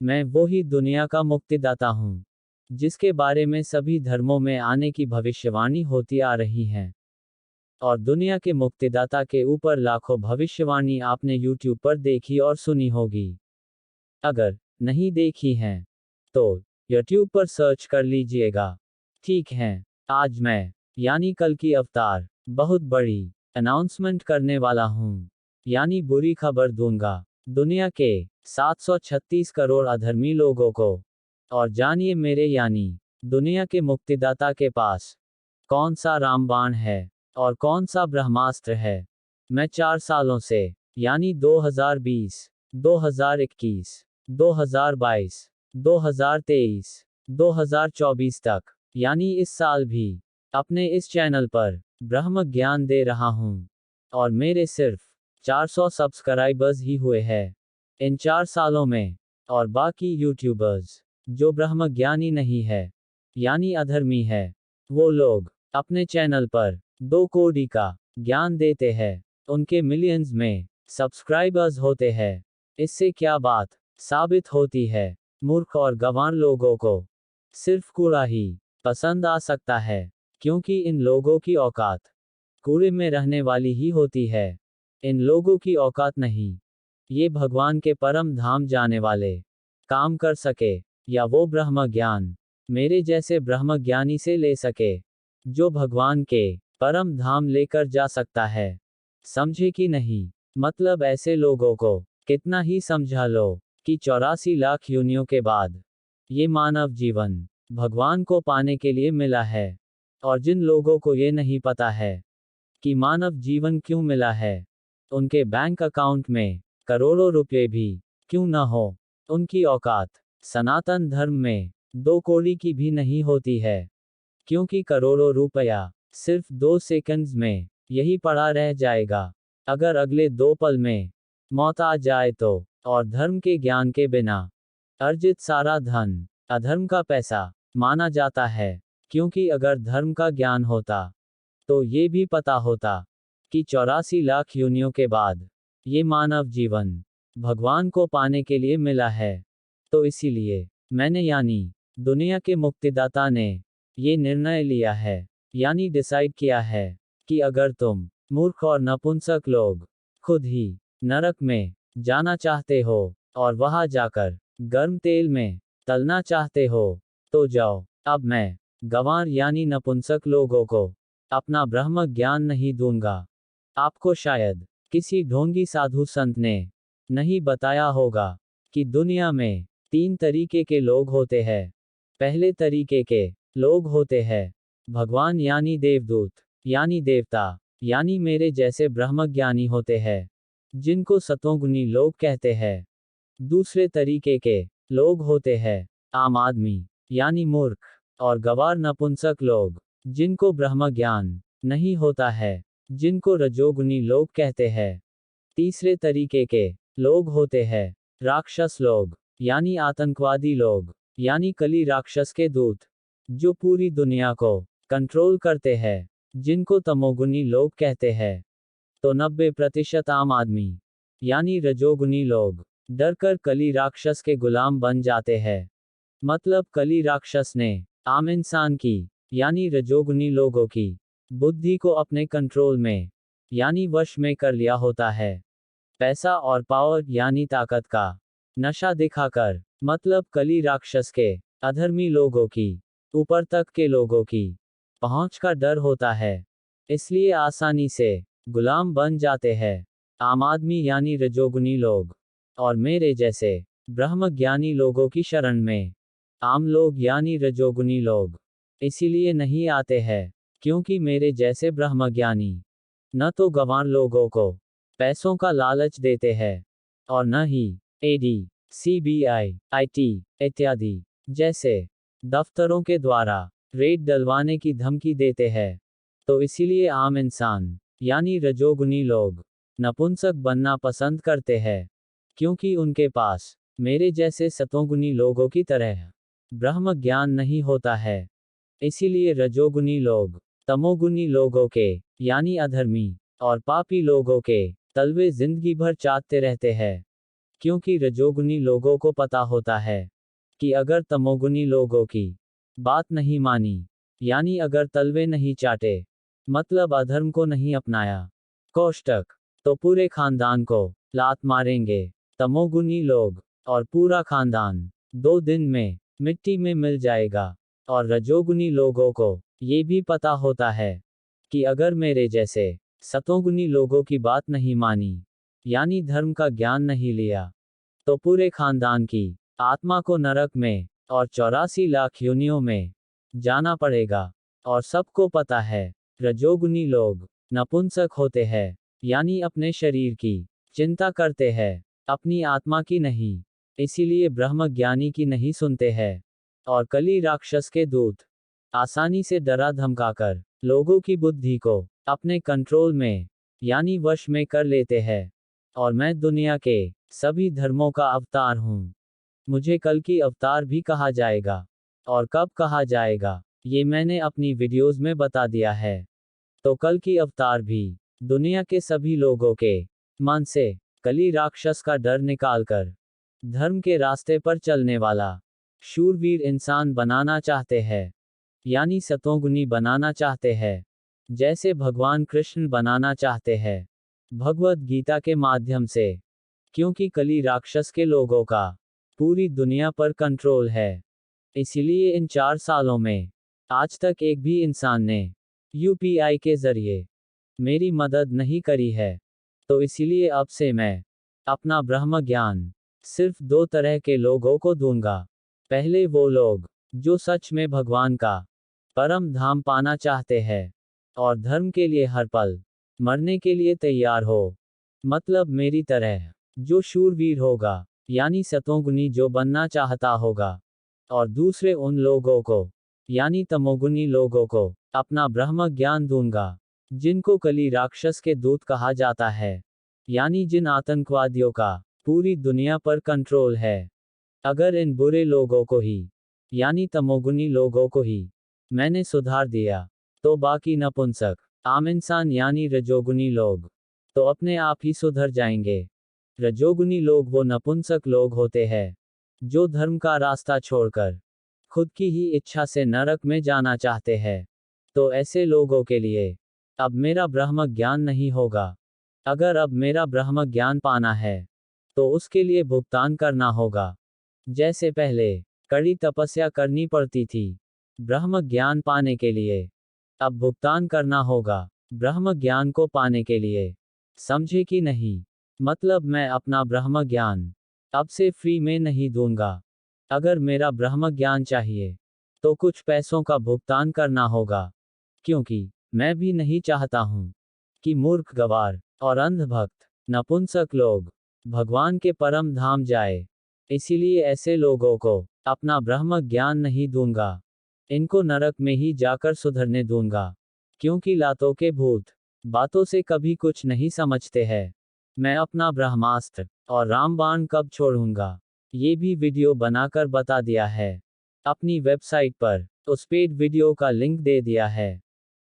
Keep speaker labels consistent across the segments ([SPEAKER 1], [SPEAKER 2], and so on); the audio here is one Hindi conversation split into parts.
[SPEAKER 1] मैं वो ही दुनिया का मुक्तिदाता हूँ, जिसके बारे में सभी धर्मों में आने की भविष्यवाणी होती आ रही है। और दुनिया के मुक्तिदाता के ऊपर लाखों भविष्यवाणी आपने YouTube पर देखी और सुनी होगी। अगर नहीं देखी हैं, तो YouTube पर सर्च कर लीजिएगा। ठीक है, आज मैं, यानी कल की अवतार, बहुत बड़ी अनाउंसमेंट करने वाला हूँ। यानी बुरी खबर दूंगा दुनिया के 736 करोड़ अधर्मी लोगों को। और जानिए मेरे यानी दुनिया के मुक्तिदाता के पास कौन सा रामबाण है और कौन सा ब्रह्मास्त्र है। मैं 4 सालों से, यानी 2020, 2021, 2022, 2023, 2024 तक, यानी इस साल भी, अपने इस चैनल पर ब्रह्म ज्ञान दे रहा हूँ। और मेरे सिर्फ 400 सब्सक्राइबर्स ही हुए हैं इन 4 सालों में। और बाकी यूट्यूबर्स जो ब्रह्म ज्ञानी नहीं है, यानी अधर्मी है, वो लोग अपने चैनल पर 2 करोड़ का ज्ञान देते हैं, उनके मिलियंस में सब्सक्राइबर्स होते हैं। इससे क्या बात साबित होती है? मूर्ख और गंवार लोगों को सिर्फ कूड़ा ही पसंद आ सकता है, क्योंकि इन लोगों की औकात कूड़े में रहने वाली ही होती है। इन लोगों की औकात नहीं ये भगवान के परम धाम जाने वाले काम कर सके, या वो ब्रह्म ज्ञान मेरे जैसे ब्रह्म ज्ञानी से ले सके, जो भगवान के परम धाम लेकर जा सकता है। समझे कि नहीं? मतलब ऐसे लोगों को कितना ही समझा लो कि 84 लाख योनियों के बाद ये मानव जीवन भगवान को पाने के लिए मिला है। और जिन लोगों को ये नहीं पता है कि मानव जीवन क्यों मिला है, उनके बैंक अकाउंट में करोड़ों रुपए भी क्यों न हो, उनकी औकात सनातन धर्म में 2 कौड़ी की भी नहीं होती है। क्योंकि करोड़ों रुपया सिर्फ 2 सेकंड्स में यही पड़ा रह जाएगा, अगर अगले 2 पल में मौत आ जाए तो। और धर्म के ज्ञान के बिना अर्जित सारा धन अधर्म का पैसा माना जाता है। क्योंकि अगर धर्म का ज्ञान होता, तो ये भी पता होता कि 84 लाख योनियों के बाद ये मानव जीवन भगवान को पाने के लिए मिला है। तो इसीलिए मैंने, यानी दुनिया के मुक्तिदाता ने, ये निर्णय लिया है, यानी डिसाइड किया है, कि अगर तुम मूर्ख और नपुंसक लोग खुद ही नरक में जाना चाहते हो और वहां जाकर गर्म तेल में तलना चाहते हो, तो जाओ। अब मैं गंवार यानी नपुंसक लोगों को अपना ब्रह्म ज्ञान नहीं दूंगा। आपको शायद किसी ढोंगी साधु संत ने नहीं बताया होगा कि दुनिया में 3 तरीके के लोग होते हैं। पहले तरीके के लोग होते हैं भगवान यानी देवदूत, यानी देवता, यानी मेरे जैसे ब्रह्मज्ञानी होते हैं, जिनको सतोगुनी लोग कहते हैं। दूसरे तरीके के लोग होते हैं आम आदमी, यानी मूर्ख और गंवार नपुंसक लोग, जिनको ब्रह्म ज्ञान नहीं होता है, जिनको रजोगुनी लोग कहते हैं। तीसरे तरीके के लोग होते हैं राक्षस लोग, यानी आतंकवादी लोग, यानी कली राक्षस के दूत, जो पूरी दुनिया को कंट्रोल करते हैं, जिनको तमोगुनी लोग कहते हैं। तो 90% आम आदमी, यानी रजोगुनी लोग, डरकर कली राक्षस के गुलाम बन जाते हैं। मतलब कली राक्षस ने आम इंसान की, यानी रजोगुनी लोगों की बुद्धि को अपने कंट्रोल में, यानी वश में कर लिया होता है। पैसा और पावर यानी ताकत का नशा दिखाकर, मतलब कली राक्षस के अधर्मी लोगों की ऊपर तक के लोगों की पहुंच का डर होता है, इसलिए आसानी से गुलाम बन जाते हैं आम आदमी यानी रजोगुनी लोग। और मेरे जैसे ब्रह्म ज्ञानी लोगों की शरण में आम लोग यानी रजोगुनी लोग इसीलिए नहीं आते हैं, क्योंकि मेरे जैसे ब्रह्म ज्ञानी न तो गंवार लोगों को पैसों का लालच देते हैं, और न ही ईडी, सीबीआई, आईटी इत्यादि जैसे दफ्तरों के द्वारा रेड डलवाने की धमकी देते हैं। तो इसीलिए आम इंसान, यानी रजोगुनी लोग, नपुंसक बनना पसंद करते हैं, क्योंकि उनके पास मेरे जैसे सतोगुनी लोगों की तरह ब्रह्म ज्ञान नहीं होता है। इसीलिए रजोगुनी लोग तमोगुनी लोगों के, यानी अधर्मी और पापी लोगों के तलवे जिंदगी भर चाटते रहते हैं, क्योंकि रजोगुनी लोगों को पता होता है कि अगर तमोगुनी लोगों की बात नहीं मानी, यानी अगर तलवे नहीं चाटे, मतलब अधर्म को नहीं अपनाया, कोष्टक, तो पूरे खानदान को लात मारेंगे तमोगुनी लोग, और पूरा खानदान 2 दिन में मिट्टी में मिल जाएगा। और रजोगुनी लोगों को ये भी पता होता है कि अगर मेरे जैसे सतोगुनी लोगों की बात नहीं मानी, यानी धर्म का ज्ञान नहीं लिया, तो पूरे खानदान की आत्मा को नरक में और 84 लाख योनियों में जाना पड़ेगा। और सबको पता है रजोगुनी लोग नपुंसक होते हैं, यानी अपने शरीर की चिंता करते हैं, अपनी आत्मा की नहीं, इसीलिए ब्रह्म ज्ञानी की नहीं सुनते हैं। और कली राक्षस के दूत आसानी से डरा धमकाकर लोगों की बुद्धि को अपने कंट्रोल में, यानी वश में कर लेते हैं। और मैं दुनिया के सभी धर्मों का अवतार हूँ। मुझे कल की अवतार भी कहा जाएगा, और कब कहा जाएगा ये मैंने अपनी वीडियोस में बता दिया है। तो कल की अवतार भी दुनिया के सभी लोगों के मन से कली राक्षस का डर निकालकर धर्म के रास्ते पर चलने वाला शूरवीर इंसान बनाना चाहते हैं, यानी सतोगुनी बनाना चाहते हैं, जैसे भगवान कृष्ण बनाना चाहते हैं भगवत गीता के माध्यम से। क्योंकि कली राक्षस के लोगों का पूरी दुनिया पर कंट्रोल है, इसलिए इन 4 सालों में आज तक एक भी इंसान ने यूपीआई के जरिए मेरी मदद नहीं करी है। तो इसीलिए अब से मैं अपना ब्रह्म ज्ञान सिर्फ 2 तरह के लोगों को दूंगा। पहले वो लोग जो सच में भगवान का परम धाम पाना चाहते हैं और धर्म के लिए हर पल मरने के लिए तैयार हो, मतलब मेरी तरह जो शूरवीर होगा, यानी सतोगुनी जो बनना चाहता होगा। और दूसरे उन लोगों को, यानी तमोगुनी लोगों को अपना ब्रह्म ज्ञान दूंगा, जिनको कली राक्षस के दूत कहा जाता है, यानी जिन आतंकवादियों का पूरी दुनिया पर कंट्रोल है। अगर इन बुरे लोगों को ही, यानी तमोगुनी लोगों को ही मैंने सुधार दिया, तो बाकी नपुंसक आम इंसान यानी रजोगुनी लोग तो अपने आप ही सुधर जाएंगे। रजोगुनी लोग वो नपुंसक लोग होते हैं जो धर्म का रास्ता छोड़कर खुद की ही इच्छा से नरक में जाना चाहते हैं। तो ऐसे लोगों के लिए अब मेरा ब्रह्म ज्ञान नहीं होगा। अगर अब मेरा ब्रह्म ज्ञान पाना है तो उसके लिए भुगतान करना होगा। जैसे पहले कड़ी तपस्या करनी पड़ती थी ब्रह्म ज्ञान पाने के लिए, अब भुगतान करना होगा ब्रह्म ज्ञान को पाने के लिए। समझे कि नहीं? मतलब मैं अपना ब्रह्म ज्ञान अब से फ्री में नहीं दूंगा। अगर मेरा ब्रह्म ज्ञान चाहिए तो कुछ पैसों का भुगतान करना होगा, क्योंकि मैं भी नहीं चाहता हूं कि मूर्ख गवार और अंधभक्त नपुंसक लोग भगवान के परम धाम जाए। इसीलिए ऐसे लोगों को अपना ब्रह्म ज्ञान नहीं दूंगा, इनको नरक में ही जाकर सुधरने दूंगा। क्योंकि लातों के भूत बातों से कभी कुछ नहीं समझते हैं। मैं अपना ब्रह्मास्त्र और रामबाण कब छोड़ूंगा ये भी वीडियो बनाकर बता दिया है। अपनी वेबसाइट पर उस पेड वीडियो का लिंक दे दिया है।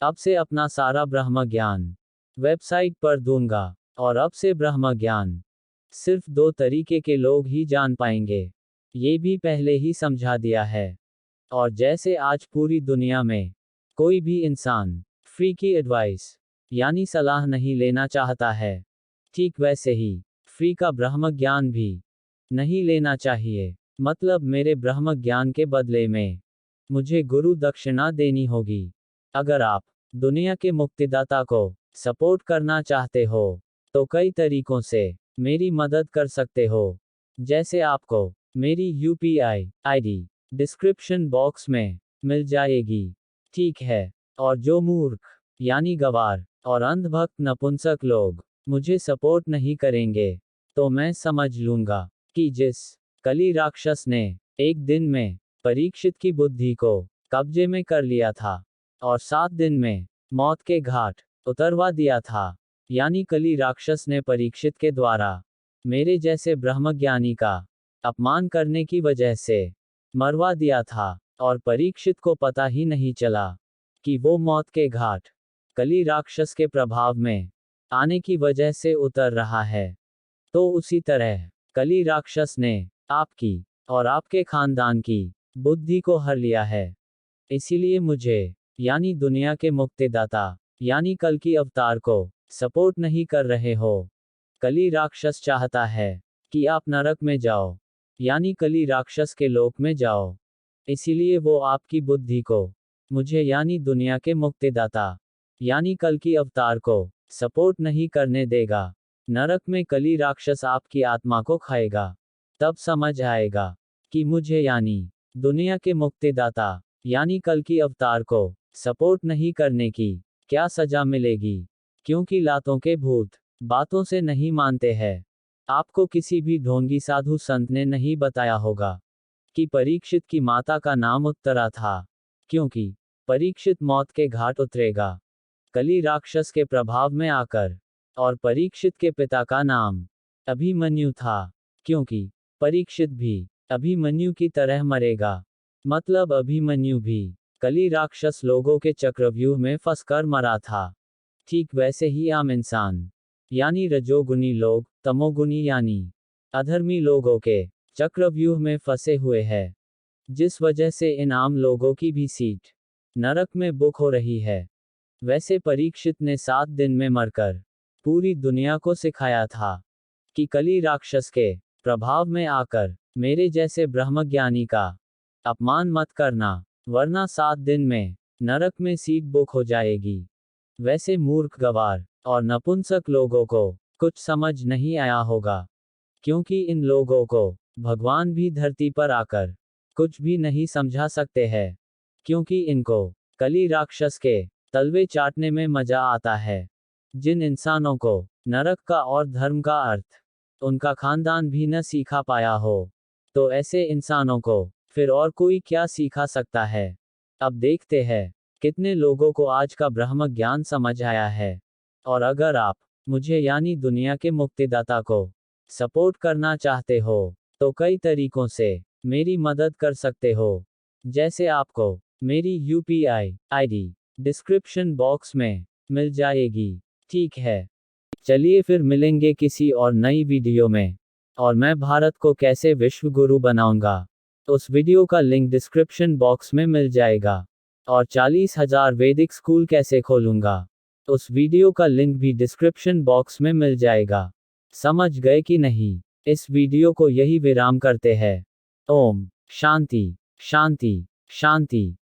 [SPEAKER 1] अब से अपना सारा ब्रह्म ज्ञान वेबसाइट पर दूंगा, और अब से ब्रह्म ज्ञान सिर्फ 2 तरीके के लोग ही जान पाएंगे, ये भी पहले ही समझा दिया है। और जैसे आज पूरी दुनिया में कोई भी इंसान फ्री की एडवाइस, यानी सलाह नहीं लेना चाहता है, ठीक वैसे ही फ्री का ब्रह्म ज्ञान भी नहीं लेना चाहिए। मतलब मेरे ब्रह्म ज्ञान के बदले में मुझे गुरु दक्षिणा देनी होगी। अगर आप दुनिया के मुक्तिदाता को सपोर्ट करना चाहते हो तो कई तरीकों से मेरी मदद कर सकते हो। जैसे आपको मेरी यूपीआई आईडी डिस्क्रिप्शन बॉक्स में मिल जाएगी, ठीक है। और जो मूर्ख, यानी गवार और अंधभक्त नपुंसक लोग मुझे सपोर्ट नहीं करेंगे, तो मैं समझ लूंगा कि जिस कली राक्षस ने एक दिन में परीक्षित की बुद्धि को कब्जे में कर लिया था और 7 दिन में मौत के घाट उतरवा दिया था, यानी कली राक्षस ने परीक्षित के द्वारा मेरे जैसे ब्रह्मज्ञानी का अपमान करने की वजह से मरवा दिया था, और परीक्षित को पता ही नहीं चला कि वो मौत के घाट कली राक्षस के प्रभाव में आने की वजह से उतर रहा है। तो उसी तरह कली राक्षस ने आपकी और आपके खानदान की बुद्धि को हर लिया है। इसीलिए मुझे यानी दुनिया के मुक्तिदाता यानी कल की अवतार को सपोर्ट नहीं कर रहे हो। कली राक्षस चाहता है कि आप नरक में जाओ यानी कली राक्षस के लोक में जाओ। इसीलिए वो आपकी बुद्धि को मुझे यानी दुनिया के मुक्तिदाता यानी कल की अवतार को सपोर्ट नहीं करने देगा। नरक में कली राक्षस आपकी आत्मा को खाएगा। तब समझ आएगा कि मुझे यानी दुनिया के मुक्तिदाता यानी कल की अवतार को सपोर्ट नहीं करने की क्या सजा मिलेगी। क्योंकि लातों के भूत बातों से नहीं मानते हैं। आपको किसी भी ढोंगी साधु संत ने नहीं बताया होगा कि परीक्षित की माता का नाम उत्तरा था, क्योंकि परीक्षित मौत के घाट उतरेगा कली राक्षस के प्रभाव में आकर। और परीक्षित के पिता का नाम अभिमन्यु था, क्योंकि परीक्षित भी अभिमन्यु की तरह मरेगा। मतलब अभिमन्यु भी कली राक्षस लोगों के चक्रव्यूह में फंसकर मरा था। ठीक वैसे ही आम इंसान यानी रजोगुनी लोग तमोगुनी यानी अधर्मी लोगों के चक्रव्यूह में फंसे हुए हैं, जिस वजह से इन आम लोगों की भी सीट नरक में बुक हो रही है। वैसे परीक्षित ने 7 दिन में मरकर पूरी दुनिया को सिखाया था कि कली राक्षस के प्रभाव में आकर मेरे जैसे ब्रह्मज्ञानी का अपमान मत करना, वरना 7 दिन में नरक में सीट बुक हो जाएगी। वैसे मूर्ख गवार और नपुंसक लोगों को कुछ समझ नहीं आया होगा, क्योंकि इन लोगों को भगवान भी धरती पर आकर कुछ भी नहीं समझा सकते हैं, क्योंकि इनको कली राक्षस के तलवे चाटने में मजा आता है। जिन इंसानों को नरक का और धर्म का अर्थ उनका खानदान भी न सिखा पाया हो, तो ऐसे इंसानों को फिर और कोई क्या सिखा सकता है। अब देखते हैं कितने लोगों को आज का ब्रह्म ज्ञान समझ आया है। और अगर आप मुझे यानी दुनिया के मुक्तिदाता को सपोर्ट करना चाहते हो, तो कई तरीकों से मेरी मदद कर सकते हो। जैसे आपको मेरी UPI ID डिस्क्रिप्शन बॉक्स में मिल जाएगी। ठीक है, चलिए फिर मिलेंगे किसी और नई वीडियो में। और मैं भारत को कैसे विश्व गुरु बनाऊंगा, उस वीडियो का लिंक डिस्क्रिप्शन बॉक्स में मिल जाएगा। और 40,000 वैदिक स्कूल कैसे खोलूंगा, उस वीडियो का लिंक भी डिस्क्रिप्शन बॉक्स में मिल जाएगा। समझ गए कि नहीं? इस वीडियो को यही विराम करते हैं। ओम शांति शांति शांति।